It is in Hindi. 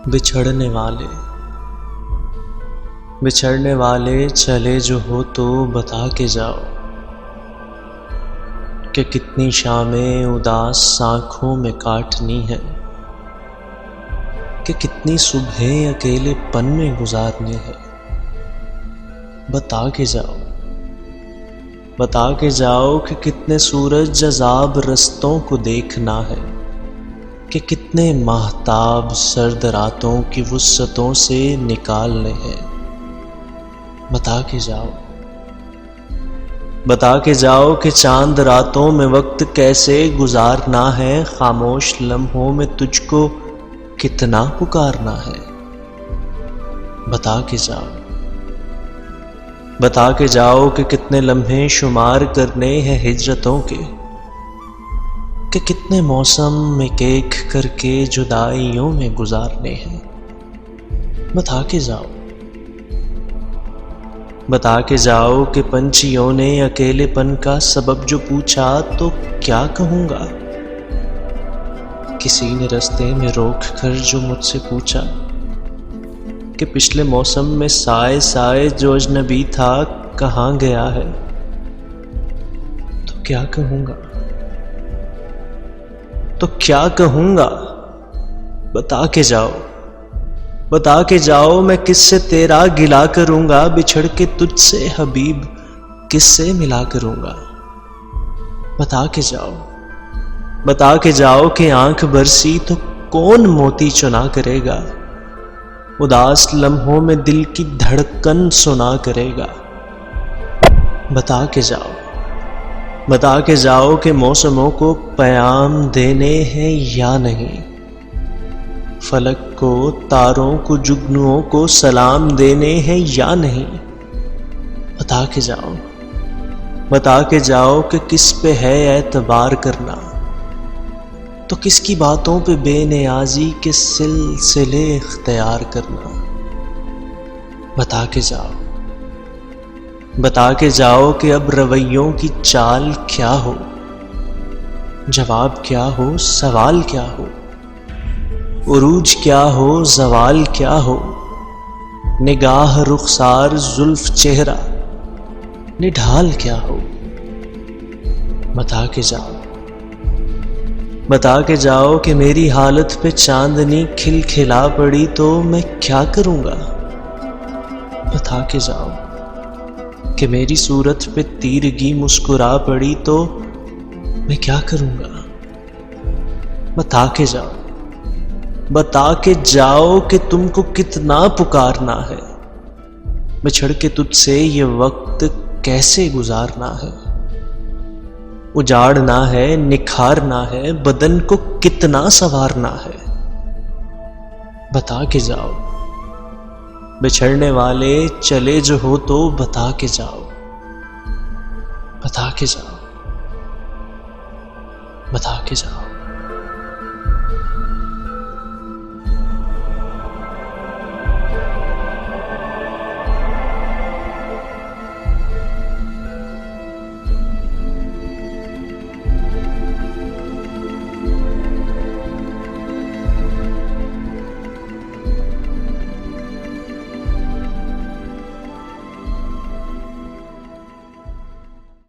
बिछड़ने वाले बिछड़ने वाले चले जो हो तो बता के जाओ कि कितनी शामें उदास आँखों में काटनी है, कि कितनी सुबहें अकेलेपन में गुजारनी है। बता के जाओ कि कितने सूरज जज़ाब रस्तों को देखना है, कि कितने माहताब सर्द रातों की वुस्सतों से निकालने हैं। बता के जाओ कि चांद रातों में वक्त कैसे गुजारना है, खामोश लम्हों में तुझको कितना पुकारना है। बता के जाओ कि कितने लम्हे शुमार करने हैं हिजरतों के, कि कितने मौसम एक एक करके जुदाइयों में गुजारने हैं। बता के जाओ कि पंछियों ने अकेलेपन का सबब जो पूछा तो क्या कहूँगा। किसी ने रास्ते में रोक कर जो मुझसे पूछा कि पिछले मौसम में साए साए जो अजनबी था कहाँ गया है, तो क्या कहूँगा। बता के जाओ मैं किससे तेरा गिला करूँगा, बिछड़ के तुझसे हबीब किससे मिला करूँगा। बता के जाओ कि आंख बरसी तो कौन मोती चुना करेगा, उदास लम्हों में दिल की धड़कन सुना करेगा। बता के जाओ कि मौसमों को पैगाम देने हैं या नहीं, फलक को तारों को जुगनुओं को सलाम देने हैं या नहीं। बता के जाओ कि किस पे है एतबार करना, तो किसकी बातों पे बेनियाजी के सिलसिले इख्तियार करना। बता के जाओ कि अब रवैयों की चाल क्या हो, जवाब क्या हो, सवाल क्या हो, उरूज क्या हो, ज़वाल क्या हो, निगाह रुखसार जुल्फ चेहरा निढाल क्या हो। बता के जाओ कि मेरी हालत पे चांदनी खिलखिला पड़ी तो मैं क्या करूँगा। बता के जाओ कि मेरी सूरत पे तीरगी मुस्कुरा पड़ी तो मैं क्या करूँगा। बता के जाओ कि तुमको कितना पुकारना है, बिछड़ के तुझसे ये वक्त कैसे गुजारना है। उजाड़ना है, निखारना है, बदन को कितना संवारना है। बता के जाओ बिछड़ने वाले चले जो हो तो बता के जाओ।